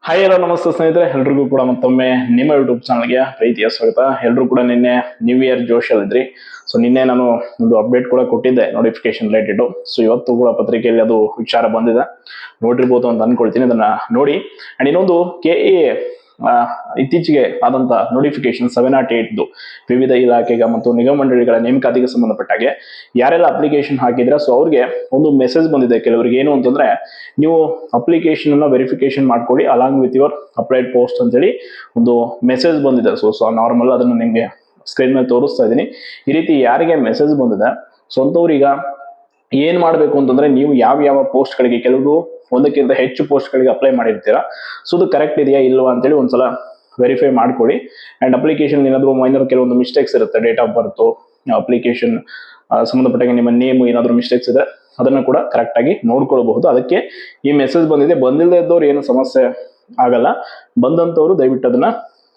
Hi hello ನಮಸ್ತೆ ಸ್ನೇಹಿತರೆ, ಎಲ್ರಿಗೂ ಕೂಡ ಮತ್ತೊಮ್ಮೆ ನಿಮ್ಮ ಯೂಟ್ಯೂಬ್ ಚಾನಲ್ಗೆ ಪ್ರೀತಿಯ ಸ್ವಾಗತ. ಎಲ್ಲರೂ ಕೂಡ ನಿನ್ನೆ ನ್ಯೂ ಇಯರ್ ಜೋಶಲ್ಲಿ ಇದ್ರಿ. ಸೊ ನಿನ್ನೆ ನಾನು ಒಂದು ಅಪ್ಡೇಟ್ ಕೂಡ ಕೊಟ್ಟಿದ್ದೆ ನೋಟಿಫಿಕೇಶನ್ ರಿಲೇಟೆಡ್. ಸೊ ಇವತ್ತು ಕೂಡ ಪತ್ರಿಕೆಯಲ್ಲಿ ಅದು ವಿಚಾರ ಬಂದಿದೆ, ನೋಡಿರ್ಬೋದು ಅಂತ ಅನ್ಕೊಳ್ತೀನಿ. ಅದನ್ನ ನೋಡಿ. ಅಂಡ್ ಇನ್ನೊಂದು KA ಇತ್ತೀಚೆಗೆ ಆದಂತ ನೋಟಿಫಿಕೇಶನ್ 708 ವಿವಿಧ ಇಲಾಖೆಗೆ ಮತ್ತು ನಿಗಮ ಮಂಡಳಿಗಳ ನೇಮಕಾತಿಗೆ ಸಂಬಂಧಪಟ್ಟಾಗೆ ಯಾರೆಲ್ಲ ಅಪ್ಲಿಕೇಶನ್ ಹಾಕಿದ್ರೆ ಸೊ ಅವ್ರಿಗೆ ಒಂದು ಮೆಸೇಜ್ ಬಂದಿದೆ. ಕೆಲವರಿಗೆ ಏನು ಅಂತಂದ್ರೆ, ನೀವು ಅಪ್ಲಿಕೇಶನ್ ಅನ್ನ ವೆರಿಫಿಕೇಶನ್ ಮಾಡ್ಕೊಳ್ಳಿ along with your applied post ಅಂತೇಳಿ ಒಂದು ಮೆಸೇಜ್ ಬಂದಿದೆ. ಸೊ ನಾರ್ಮಲ್ ಅದನ್ನು ನಿಮ್ಗೆ ಸ್ಕ್ರೀನ್ ಮೇಲೆ ತೋರಿಸ್ತಾ ಇದ್ದೀನಿ. ಈ ರೀತಿ ಯಾರಿಗೆ ಮೆಸೇಜ್ ಬಂದಿದೆ ಸ್ವಂತವ್ರೀಗ ಏನ್ ಮಾಡ್ಬೇಕು ಅಂತಂದ್ರೆ, ನೀವು ಯಾವ ಪೋಸ್ಟ್ ಗಳಿಗೆ, ಕೆಲವರು ಒಂದಕ್ಕಿಂತ ಹೆಚ್ಚು ಪೋಸ್ಟ್ ಗಳಿಗೆ ಅಪ್ಲೈ ಮಾಡಿರ್ತೀರಾ. ಸೊ ಅದು ಕರೆಕ್ಟ್ ಇದೆಯಾ ಇಲ್ವಾ ಅಂತೇಳಿ ಒಂದ್ಸಲ ವೆರಿಫೈ ಮಾಡ್ಕೊಳ್ಳಿ. ಅಂಡ್ ಅಪ್ಲಿಕೇಶನ್ ಏನಾದ್ರು ಮೈನರ್ ಕೆಲವೊಂದು ಮಿಸ್ಟೇಕ್ಸ್ ಇರುತ್ತೆ, ಡೇಟ್ ಆಫ್ ಬರ್ತ್, ಅಪ್ಲಿಕೇಶನ್ ಸಂಬಂಧಪಟ್ಟಾಗ ನಿಮ್ಮ ನೇಮ್ ಏನಾದ್ರು ಮಿಸ್ಟೇಕ್ಸ್ ಇದೆ ಅದನ್ನ ಕೂಡ ಕರೆಕ್ಟ್ ಆಗಿ ನೋಡ್ಕೊಳ್ಬಹುದು. ಅದಕ್ಕೆ ಈ ಮೆಸೇಜ್ ಬಂದಿದೆ. ಬಂದಿಲ್ಲದೆ ಇದ್ದವ್ರು ಏನು ಸಮಸ್ಯೆ ಆಗಲ್ಲ, ಬಂದಂತವ್ರು ದಯವಿಟ್ಟು ಅದನ್ನ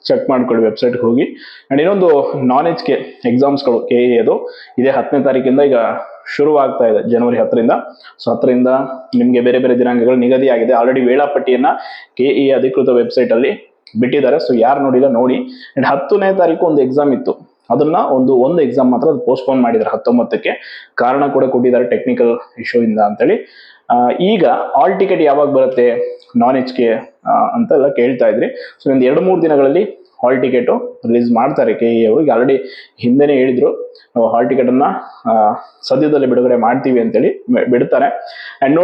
ಚೆಕ್ ಮಾಡ್ಕೊಳ್ಳಿ ವೆಬ್ಸೈಟ್ಗೆ ಹೋಗಿ. ಅಂಡ್ ಇನ್ನೊಂದು ನಾನ್-HK ಎಕ್ಸಾಮ್ಸ್ಗಳು KA ಅದು ಇದೇ 10ನೇ ತಾರೀಕಿಂದ ಈಗ ಶುರುವಾಗ್ತಾ ಇದೆ, ಜನವರಿ 10ರಿಂದ. ಸೊ 10ರಿಂದ ನಿಮ್ಗೆ ಬೇರೆ ಬೇರೆ ದಿನಾಂಕಗಳು ನಿಗದಿ ಆಗಿದೆ. ಆಲ್ರೆಡಿ ವೇಳಾಪಟ್ಟಿಯನ್ನ KA ಅಧಿಕೃತ ವೆಬ್ಸೈಟ್ ಅಲ್ಲಿ ಬಿಟ್ಟಿದ್ದಾರೆ. ಸೊ ಯಾರು ನೋಡಿಲ್ಲ ನೋಡಿ. ಅಂಡ್ 10ನೇ ತಾರೀಕು ಒಂದು ಎಕ್ಸಾಮ್ ಇತ್ತು, ಅದನ್ನ ಒಂದು ಎಕ್ಸಾಮ್ ಮಾತ್ರ ಅದು ಪೋಸ್ಟ್ಪೋನ್ ಮಾಡಿದ್ದಾರೆ 19ಕ್ಕೆ. ಕಾರಣ ಕೂಡ ಕೊಟ್ಟಿದ್ದಾರೆ, ಟೆಕ್ನಿಕಲ್ ಇಶ್ಯೂ ಇಂದ ಅಂತೇಳಿ. ಈಗ ಆಲ್ ಟಿಕೆಟ್ ಯಾವಾಗ ಬರುತ್ತೆ ನಾನ್-HK ಅಂತೆಲ್ಲ ಕೇಳ್ತಾ ಇದ್ರಿ. ಸೊ ಒಂದು 2-3 ದಿನಗಳಲ್ಲಿ ಹಾಲ್ ಟಿಕೆಟ್ ರಿಲೀಸ್ ಮಾಡ್ತಾರೆ KA ಅವ್ರಿಗೆ. ಆಲ್ರೆಡಿ ಹಿಂದೆನೆ ಹೇಳಿದ್ರು, ನಾವು ಹಾಲ್ ಟಿಕೆಟ್ ಅನ್ನ ಸದ್ಯದಲ್ಲಿ ಬಿಡುಗಡೆ ಮಾಡ್ತೀವಿ ಅಂತೇಳಿ ಬಿಡ್ತಾರೆ. ಅಂಡ್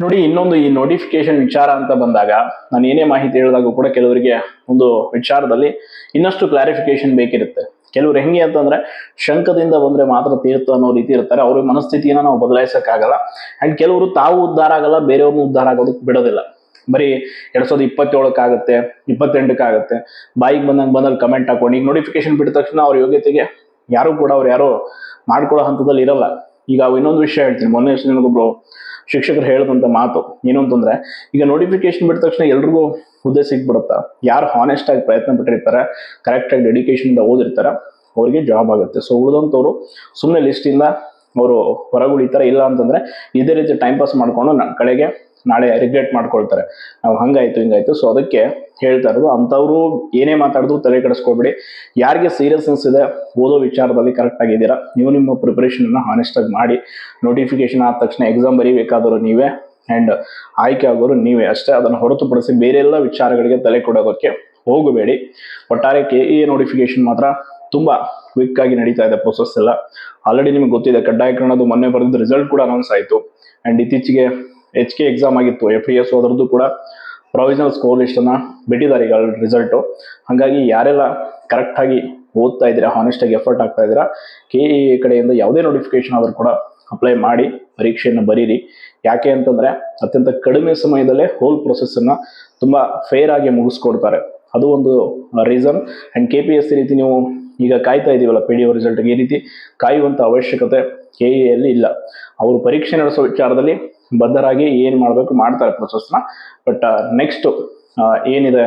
ನೋಡಿ ಇನ್ನೊಂದು ಈ ನೋಟಿಫಿಕೇಶನ್ ವಿಚಾರ ಅಂತ ಬಂದಾಗ, ನಾನು ಏನೇ ಮಾಹಿತಿ ಹೇಳಿದಾಗ ಕೂಡ ಕೆಲವರಿಗೆ ಒಂದು ವಿಚಾರದಲ್ಲಿ ಇನ್ನಷ್ಟು ಕ್ಲಾರಿಫಿಕೇಶನ್ ಬೇಕಿರುತ್ತೆ. ಕೆಲವರು ಹೆಂಗೆ ಅಂತಂದ್ರೆ, ಶಂಕದಿಂದ ಬಂದ್ರೆ ಮಾತ್ರ ತೀರ್ಥ ಅನ್ನೋ ರೀತಿ ಇರ್ತಾರೆ. ಅವ್ರ ಮನಸ್ಥಿತಿಯನ್ನ ನಾವು ಬದಲಾಯಿಸಕ್ಕಾಗಲ್ಲ. ಅಂಡ್ ಕೆಲವರು ತಾವು ಉದ್ಧಾರ ಆಗಲ್ಲ, ಬೇರೆಯವ್ರನ್ನ ಉದ್ಧಾರ ಆಗೋದಕ್ಕೆ ಬಿಡೋದಿಲ್ಲ. ಬರೀ 2027 28 ಬಾಯಿಗೆ ಬಂದಲ್ಲಿ ಕಮೆಂಟ್ ಹಾಕೊಂಡು ಈಗ ನೋಟಿಫಿಕೇಶನ್ ಬಿಟ್ಟ ತಕ್ಷಣ ಅವ್ರ ಯೋಗ್ಯತೆಗೆ ಯಾರು ಮಾಡ್ಕೊಳ್ಳೋ ಹಂತದಲ್ಲಿ ಇರಲ್ಲ. ಈಗ ಇನ್ನೊಂದು ವಿಷಯ ಹೇಳ್ತೀನಿ. ಮೊನ್ನೆ ನನಗೊಬ್ರು ಶಿಕ್ಷಕರು ಹೇಳಿದಂತ ಮಾತು ಏನು ಅಂತಂದ್ರೆ, ಈಗ ನೋಟಿಫಿಕೇಶನ್ ಬಿಟ್ಟ ತಕ್ಷಣ ಎಲ್ರಿಗೂ ಹುದ್ದೆ ಸಿಗ್ಬಿಡುತ್ತಾ? ಯಾರು ಹಾನೆಸ್ಟ್ ಆಗಿ ಪ್ರಯತ್ನ ಪಟ್ಟಿರ್ತಾರೆ, ಕರೆಕ್ಟ್ ಆಗಿ ಡೆಡಿಕೇಶನ್ ಇಂದ ಓದಿರ್ತಾರೆ, ಅವ್ರಿಗೆ ಜಾಬ್ ಆಗುತ್ತೆ. ಸೊ ಉಳಿದಂತವ್ರು ಸುಮ್ಮನೆ ಲಿಸ್ಟ್ ಇಂದ ಅವರು ಹೊರಗುಳಿತಾರೆ. ಇಲ್ಲ ಅಂತಂದ್ರೆ ಇದೇ ರೀತಿ ಟೈಮ್ ಪಾಸ್ ಮಾಡ್ಕೊಂಡು ಕಡೆಗೆ ನಾಳೆ ರಿಗ್ರೆಟ್ ಮಾಡ್ಕೊಳ್ತಾರೆ, ನಾವು ಹಂಗಾಯ್ತು ಹಿಂಗಾಯ್ತು. ಸೊ ಅದಕ್ಕೆ ಹೇಳ್ತಾ ಇರೋದು, ಅಂಥವ್ರು ಏನೇ ಮಾತಾಡಿದ್ರು ತಲೆ ಕೆಡಿಸ್ಕೊಳ್ಬೇಡಿ. ಯಾರಿಗೆ ಸೀರಿಯಸ್ನೆಸ್ ಇದೆ, ಓದೋ ವಿಚಾರದಲ್ಲಿ ಕರೆಕ್ಟ್ ಆಗಿದ್ದೀರಾ, ನೀವು ನಿಮ್ಮ ಪ್ರಿಪರೇಷನ್ ಅನ್ನ ಹಾನೆಸ್ಟ್ ಆಗಿ ಮಾಡಿ. ನೋಟಿಫಿಕೇಶನ್ ಆದ ತಕ್ಷಣ ಎಕ್ಸಾಮ್ ಬರೀಬೇಕಾದ್ರು ನೀವೇ, ಅಂಡ್ ಆಯ್ಕೆ ಆಗೋರು ನೀವೇ ಅಷ್ಟೇ. ಅದನ್ನು ಹೊರತುಪಡಿಸಿ ಬೇರೆ ಎಲ್ಲ ವಿಚಾರಗಳಿಗೆ ತಲೆ ಕೊಡೋದಕ್ಕೆ ಹೋಗಬೇಡಿ. ಒಟ್ಟಾರೆ KA ನೋಟಿಫಿಕೇಶನ್ ಮಾತ್ರ ತುಂಬಾ ಕ್ವಿಕ್ ಆಗಿ ನಡೀತಾ ಇದೆ ಪ್ರೊಸೆಸ್ ಎಲ್ಲ. ಆಲ್ರೆಡಿ ನಿಮ್ಗೆ ಗೊತ್ತಿದೆ, ಕಡ್ಡಾಯಕರಣದ್ದು ಮೊನ್ನೆ ಬರೆದ ರಿಸಲ್ಟ್ ಕೂಡ ಅನೌನ್ಸ್ ಆಯಿತು. ಅಂಡ್ ಇತ್ತೀಚೆಗೆ HK ಎಕ್ಸಾಮ್ ಆಗಿತ್ತು, FES ಅದರದ್ದು ಕೂಡ ಪ್ರೊವಿಷನಲ್ ಸ್ಕೋರ್ ಲಿಸ್ಟ್ ಅನ್ನ ಬಿಟ್ಟಿದ್ದಾರೆ ಈಗ ರಿಸಲ್ಟು. ಹಾಗಾಗಿ ಯಾರೆಲ್ಲ ಕರೆಕ್ಟ್ ಆಗಿ ಓದ್ತಾ ಇದ್ದೀರಾ, ಹಾನೆಸ್ಟ್ ಆಗಿ ಎಫರ್ಟ್ ಆಗ್ತಾ ಇದ್ದೀರಾ, KA ಕಡೆಯಿಂದ ಯಾವುದೇ ನೋಟಿಫಿಕೇಶನ್ ಆದ್ರೂ ಕೂಡ ಅಪ್ಲೈ ಮಾಡಿ ಪರೀಕ್ಷೆಯನ್ನು ಬರೀರಿ. ಯಾಕೆ ಅಂತಂದ್ರೆ ಅತ್ಯಂತ ಕಡಿಮೆ ಸಮಯದಲ್ಲೇ ಹೋಲ್ ಪ್ರೊಸೆಸ್ ಅನ್ನ ತುಂಬಾ ಫೇರ್ ಆಗಿ ಮುಗಿಸ್ಕೊಡ್ತಾರೆ, ಅದು ಒಂದು ರೀಸನ್. ಅಂಡ್ KPSC ರೀತಿ ನೀವು ಈಗ ಕಾಯ್ತಾ ಇದೀವಲ್ಲ PDO ರಿಸಲ್ಟ್ಗೆ, ಈ ರೀತಿ ಕಾಯುವಂತ ಅವಶ್ಯಕತೆ KA ಅಲ್ಲಿ ಇಲ್ಲ. ಅವರು ಪರೀಕ್ಷೆ ನಡೆಸೋ ವಿಚಾರದಲ್ಲಿ ಬದ್ಧರಾಗಿ ಏನ್ ಮಾಡ್ಬೇಕು ಮಾಡ್ತಾರೆ ಪ್ರೊಸೆಸ್ನ. ಬಟ್ ನೆಕ್ಸ್ಟ್ ಏನಿದೆ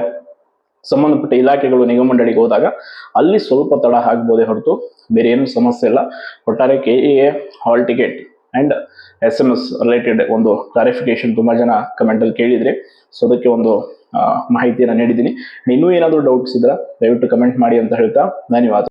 ಸಂಬಂಧಪಟ್ಟ ಇಲಾಖೆಗಳು ನಿಗಮ ಮಂಡಳಿಗೆ ಹೋದಾಗ ಅಲ್ಲಿ ಸ್ವಲ್ಪ ತಡ ಆಗ್ಬೋದೇ ಹೊರತು ಬೇರೆ ಏನು ಸಮಸ್ಯೆ ಇಲ್ಲ. ಒಟ್ಟಾರೆ KA hall ticket and SMS related ಒಂದು ಕ್ಲಾರಿಫಿಕೇಶನ್ ತುಂಬಾ ಜನ ಕಮೆಂಟ್ ಅಲ್ಲಿ ಕೇಳಿದ್ರಿ. ಸೊ ಅದಕ್ಕೆ ಒಂದು ಮಾಹಿತಿಯನ್ನು ನೀಡಿದ್ದೀನಿ. ಇನ್ನೂ ಏನಾದರೂ ಡೌಟ್ಸ್ ಇದ್ರೆ ದಯವಿಟ್ಟು ಕಮೆಂಟ್ ಮಾಡಿ ಅಂತ ಹೇಳ್ತಾ ಧನ್ಯವಾದ.